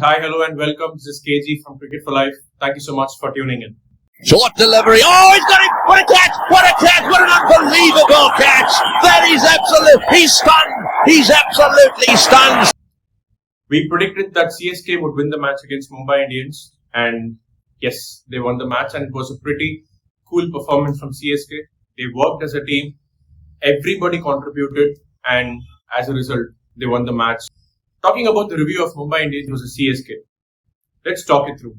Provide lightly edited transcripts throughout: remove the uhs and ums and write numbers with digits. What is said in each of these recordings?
Hi, hello and welcome. This is KG from Cricket for Life. Thank you so much for tuning in. Short delivery. Oh, he's got it. What a catch. What a catch. What an unbelievable catch. That is absolute. He's stunned. He's absolutely stunned. We predicted that CSK would win the match against Mumbai Indians. And yes, they won the match and it was a pretty cool performance from CSK. They worked as a team. Everybody contributed and as a result, they won the match. Talking about the review of Mumbai Indians versus CSK. Let's talk it through.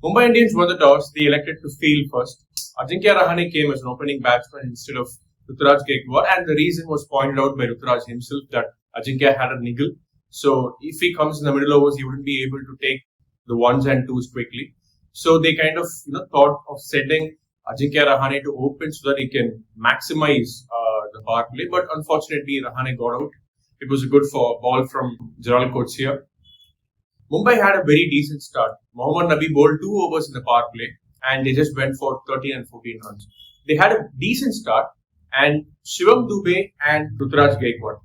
Mumbai Indians won the toss. They elected to field first. Ajinkya Rahane came as an opening batsman instead of Ruturaj Gaikwad, and the reason was pointed out by Ruturaj himself that Ajinkya had a niggle. So if he comes in the middle overs, he wouldn't be able to take the ones and twos quickly. So they kind of thought of setting Ajinkya Rahane to open so that he can maximize the power play. But unfortunately, Rahane got out. It was a good ball from Gerald Coetzee. Mumbai had a very decent start. Mohammad Nabi bowled 2 overs in the power play and they just went for 13 and 14 runs. They had a decent start and Shivam Dube and Ruturaj Gaikwad.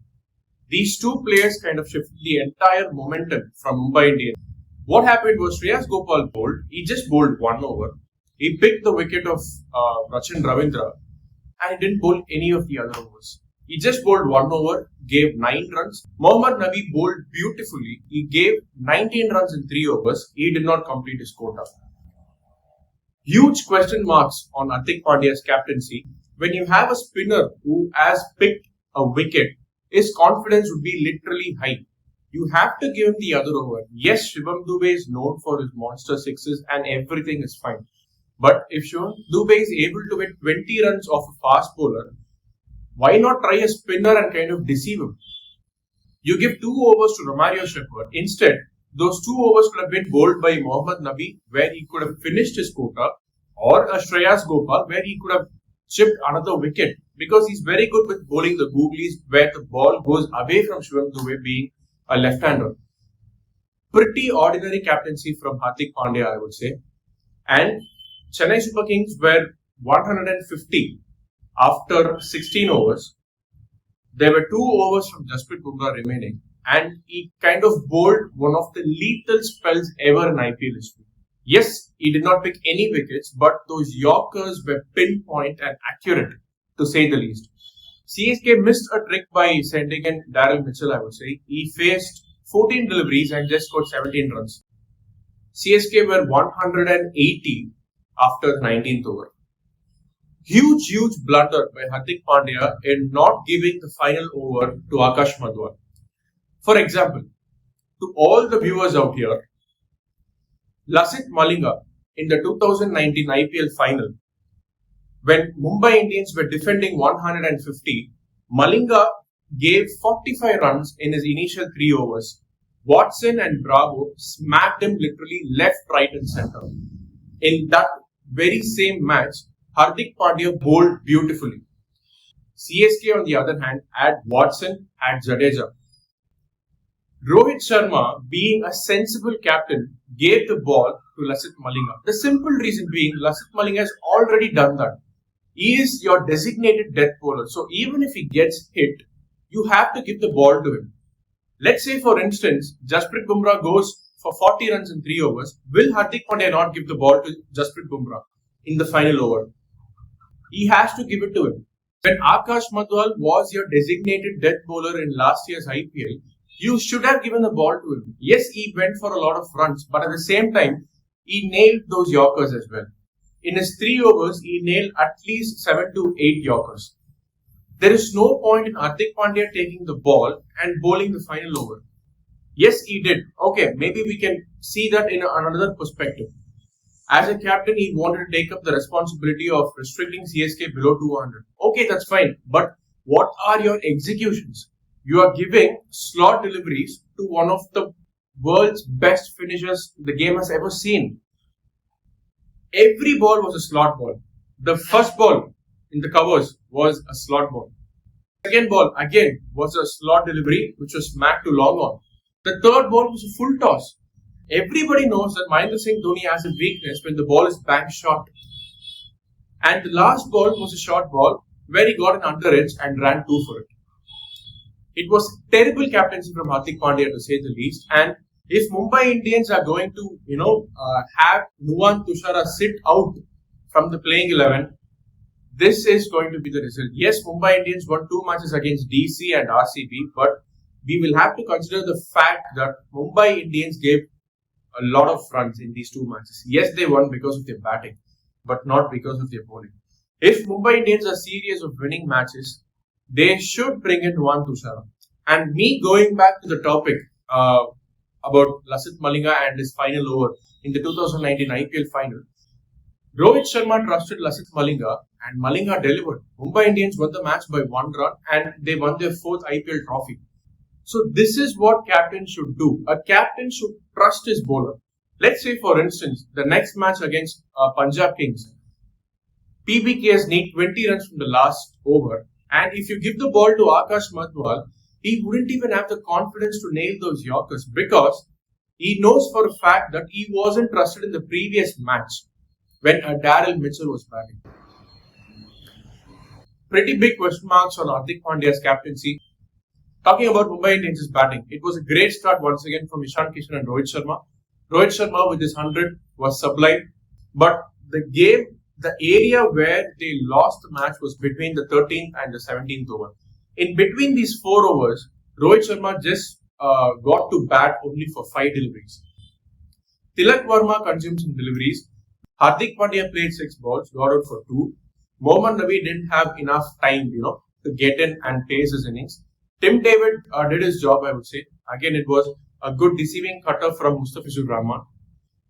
These two players kind of shifted the entire momentum from Mumbai Indians. What happened was Shreyas Gopal bowled. He just bowled 1 over. He picked the wicket of Rachin Ravindra and he didn't bowl any of the other overs. He just bowled 1 over, gave 9 runs. Mohammad Nabi bowled beautifully. He gave 19 runs in 3 overs. He did not complete his quota. Huge question marks on Hardik Pandya's captaincy. When you have a spinner who has picked a wicket, his confidence would be literally high. You have to give him the other over. Yes, Shivam Dube is known for his monster sixes and everything is fine. But if Shivam Dube is able to get 20 runs off a fast bowler, why not try a spinner and kind of deceive him? You give 2 overs to Romario Shepherd. Instead, those 2 overs could have been bowled by Mohammad Nabi, where he could have finished his quota, or a Shreyas Gopal, where he could have chipped another wicket. Because he's very good with bowling the googlies, where the ball goes away from Shivam Dube being a left-hander. Pretty ordinary captaincy from Hardik Pandya, I would say. And Chennai Super Kings were 150. After 16 overs, there were 2 overs from Jasprit Bumrah remaining and he kind of bowled one of the lethal spells ever in IPL history. Yes, he did not pick any wickets, but those Yorkers were pinpoint and accurate, to say the least. CSK missed a trick by sending in Daryl Mitchell, I would say. He faced 14 deliveries and just scored 17 runs. CSK were 180 after the 19th over. Huge blunder by Hardik Pandya in not giving the final over to Akash Madhwar. For example, to all the viewers out here, Lasith Malinga in the 2019 IPL final, when Mumbai Indians were defending 150, Malinga gave 45 runs in his initial 3 overs. Watson and Bravo smacked him literally left, right and centre. In that very same match, Hardik Pandya bowled beautifully. CSK on the other hand had Watson, had Jadeja. Rohit Sharma, being a sensible captain, gave the ball to Lasith Malinga. The simple reason being, Lasith Malinga has already done that. He is your designated death bowler. So even if he gets hit, you have to give the ball to him. Let's say for instance, Jasprit Bumrah goes for 40 runs in 3 overs. Will Hardik Pandya not give the ball to Jasprit Bumrah in the final over? He has to give it to him. When Akash Madhwar was your designated death bowler in last year's IPL, you should have given the ball to him. Yes, he went for a lot of runs, but at the same time, he nailed those Yorkers as well. In his 3 overs, he nailed at least 7 to 8 Yorkers. There is no point in Hardik Pandya taking the ball and bowling the final over. Yes, he did. Okay, maybe we can see that in another perspective. As a captain, he wanted to take up the responsibility of restricting CSK below 200. Okay, that's fine. But what are your executions? You are giving slot deliveries to one of the world's best finishers the game has ever seen. Every ball was a slot ball. The first ball in the covers was a slot ball. Second ball again was a slot delivery which was smacked to long on. The third ball was a full toss. Everybody knows that Mahendra Singh Dhoni has a weakness when the ball is back short. And the last ball was a short ball where he got an under edge and ran 2 for it. It was terrible captaincy from Hardik Pandya to say the least, and If Mumbai Indians are going to, have Nuwan Tushara sit out from the playing 11, this is going to be the result. Yes, Mumbai Indians won 2 matches against DC and RCB, but we will have to consider the fact that Mumbai Indians gave a lot of runs in these 2 matches. Yes, they won because of their batting, but not because of their bowling. If Mumbai Indians are serious of winning matches, they should bring in Nuwan Tushara. And me going back to the topic about Lasith Malinga and his final over in the 2019 IPL final, Rohit Sharma trusted Lasith Malinga and Malinga delivered. Mumbai Indians won the match by 1 run and they won their 4th IPL trophy. So this is what captain should do. A captain should trust his bowler. Let's say, for instance, the next match against Punjab Kings, PBKS need 20 runs from the last over, and if you give the ball to Akash Madhwal, he wouldn't even have the confidence to nail those Yorkers because he knows for a fact that he wasn't trusted in the previous match when Daryl Mitchell was batting. Pretty big question marks on Hardik Pandya's captaincy. Talking about Mumbai Indians' batting, it was a great start once again from Ishan Kishan and Rohit Sharma. Rohit Sharma with his 100 was sublime, but the area where they lost the match was between the 13th and the 17th over. In between these 4 overs, Rohit Sharma just got to bat only for 5 deliveries. Tilak Verma consumed some deliveries. Hardik Pandya played 6 balls, got out for 2. Mohammad Nabi didn't have enough time, to get in and pace his innings. Tim David did his job, I would say. Again, it was a good deceiving cutter from Mustafizur Rahman.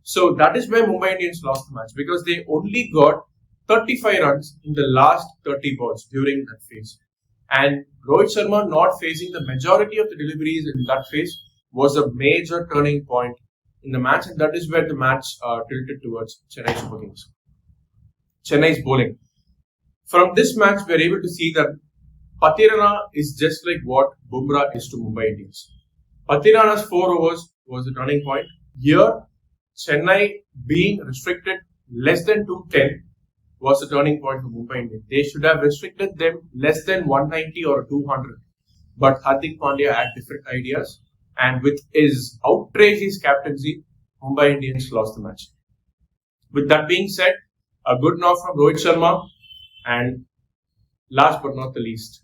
So that is where Mumbai Indians lost the match because they only got 35 runs in the last 30 balls during that phase. And Rohit Sharma not facing the majority of the deliveries in that phase was a major turning point in the match, and that is where the match tilted towards Chennai Super Kings. Chennai's bowling. From this match, we are able to see that Pathirana is just like what Bumrah is to Mumbai Indians. Pathirana's 4 overs was the turning point. Here, Chennai being restricted less than 210 was the turning point for Mumbai Indians. They should have restricted them less than 190 or 200. But Hardik Pandya had different ideas, and with his outrageous captaincy, Mumbai Indians lost the match. With that being said, a good knock from Rohit Sharma, and last but not the least,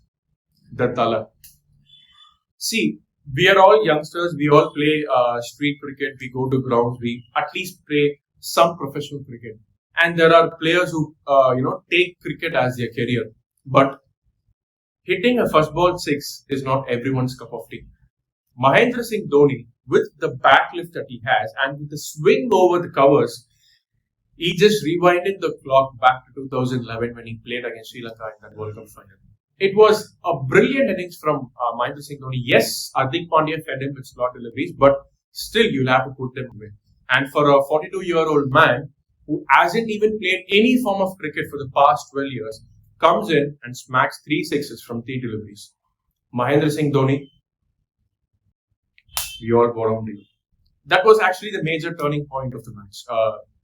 the Thala. See, we are all youngsters, we all play street cricket, we go to grounds, we at least play some professional cricket. And there are players who, take cricket as their career. But hitting a first ball 6 is not everyone's cup of tea. Mahendra Singh Dhoni, with the backlift that he has and with the swing over the covers, he just rewinded the clock back to 2011 when he played against Sri Lanka in that World Cup final. It was a brilliant innings from Mahendra Singh Dhoni. Yes, Hardik Pandya fed him with slot deliveries, but still you'll have to put them away. And for a 42-year-old man who hasn't even played any form of cricket for the past 12 years, comes in and smacks 3 sixes from 3 deliveries. Mahendra Singh Dhoni, we all bow down to you. That was actually the major turning point of the match.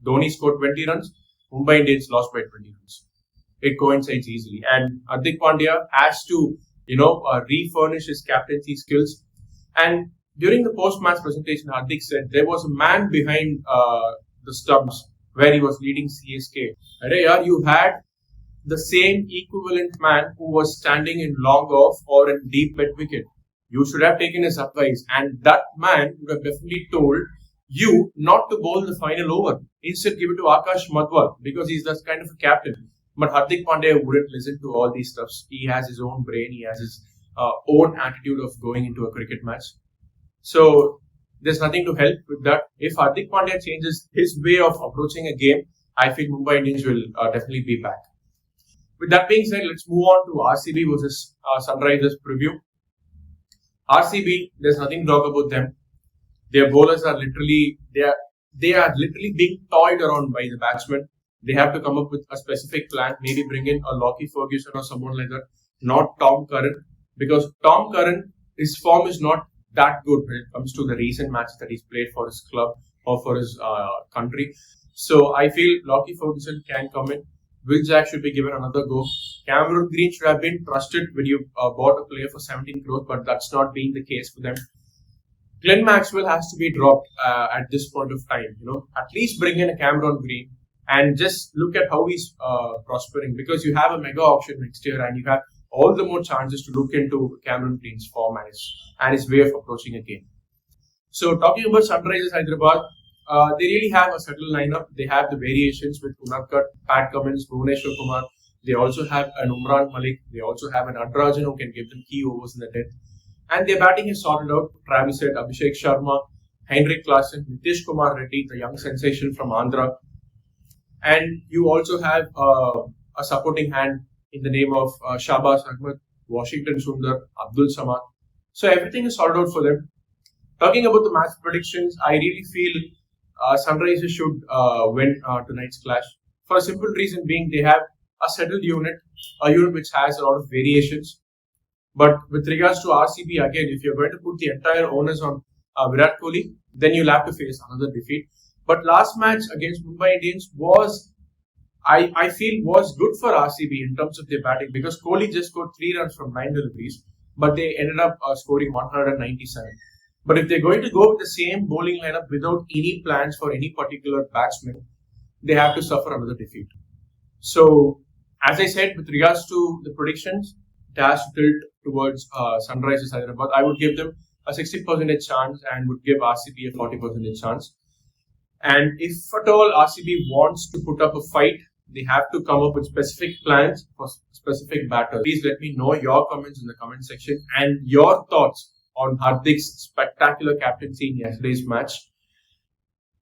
Dhoni scored 20 runs, Mumbai Indians lost by 20 runs. It coincides easily. And Hardik Pandya has to, refurnish his captaincy skills. And during the post-match presentation, Hardik said there was a man behind the stumps where he was leading CSK. You had the same equivalent man who was standing in long off or in deep mid wicket. You should have taken his advice, and that man would have definitely told you not to bowl the final over. Instead, give it to Akash Madhwal because he's that kind of a captain. But Hardik Pandya wouldn't listen to all these stuffs. He has his own brain. He has his own attitude of going into a cricket match. So there's nothing to help with that. If Hardik Pandya changes his way of approaching a game, I feel Mumbai Indians will definitely be back. With that being said, let's move on to RCB versus Sunrisers preview. RCB, there's nothing to talk about them. Their bowlers are literally, they are literally being toyed around by the batsmen. They have to come up with a specific plan, maybe bring in a Lockie Ferguson or someone like that, not Tom Curran, because Tom Curran, his form is not that good when it comes to the recent matches that he's played for his club or for his country. So I feel Lockie Ferguson can come in. Will Jack should be given another go. Cameron Green should have been trusted when you bought a player for 17 crores, but that's not being the case for them. Glenn Maxwell has to be dropped at this point of time. At least bring in a Cameron Green and just look at how he's prospering, because you have a mega auction next year and you have all the more chances to look into Cameron Green's form and his way of approaching a game. So talking about Sunrisers Hyderabad, they really have a settled lineup. They have the variations with Unadkat, Pat Cummins, Bhuvneshwar Kumar. They also have an Umran Malik. They also have an Adrajan who can give them key overs in the death. And their batting is sorted out. Travis Head, Abhishek Sharma, Heinrich Klaasen, Nitish Kumar Reddy, the young sensation from Andhra. And you also have a supporting hand in the name of Shahbaz Ahmed, Washington Sundar, Abdul Samad. So everything is sorted out for them. Talking about the match predictions, I really feel Sunrisers should win tonight's clash. For a simple reason being, they have a settled unit, a unit which has a lot of variations. But with regards to RCB, again, if you're going to put the entire onus on Virat Kohli, then you'll have to face another defeat. But last match against Mumbai Indians was, I feel, was good for RCB in terms of their batting, because Kohli just scored 3 runs from 9 deliveries, but they ended up scoring 197. But if they're going to go with the same bowling lineup without any plans for any particular batsman, they have to suffer another defeat. So, as I said, with regards to the predictions, it has to tilt towards Sunrisers Hyderabad. I would give them a 60% chance and would give RCB a 40% chance. And if at all RCB wants to put up a fight, they have to come up with specific plans for specific batters. Please let me know your comments in the comment section and your thoughts on Hardik's spectacular captaincy in yesterday's match.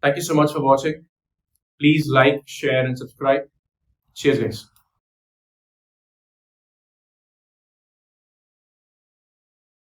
Thank you so much for watching. Please like, share and subscribe. Cheers guys.